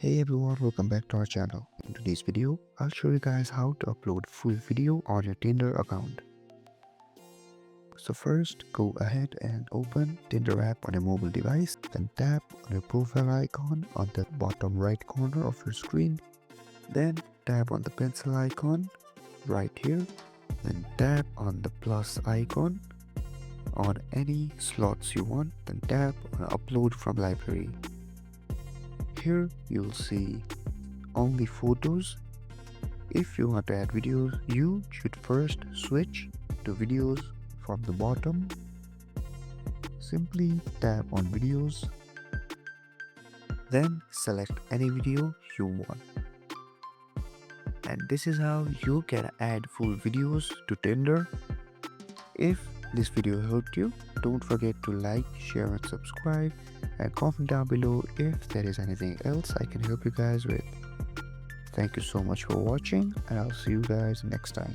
Hey everyone, welcome back to our channel. In today's video, I'll show you guys how to upload full video on your Tinder account. So first, go ahead and open Tinder app on your mobile device, then tap on your profile icon on the bottom right corner of your screen, then tap on the pencil icon right here, then tap on the plus icon on any slots you want, then tap on upload from library. Here you'll see only photos. If you want to add videos, you should first switch to videos from the bottom. Simply tap on videos, then select any video you want. And this is how you can add full videos to Tinder. If this video helped you, don't forget to like, share and subscribe, and comment down below if there is anything else I can help you guys with. Thank you so much for watching, and I'll see you guys next time.